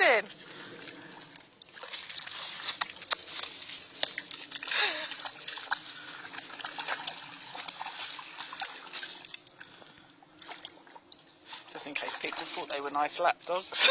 hiding? Just in case people thought they were nice lap dogs.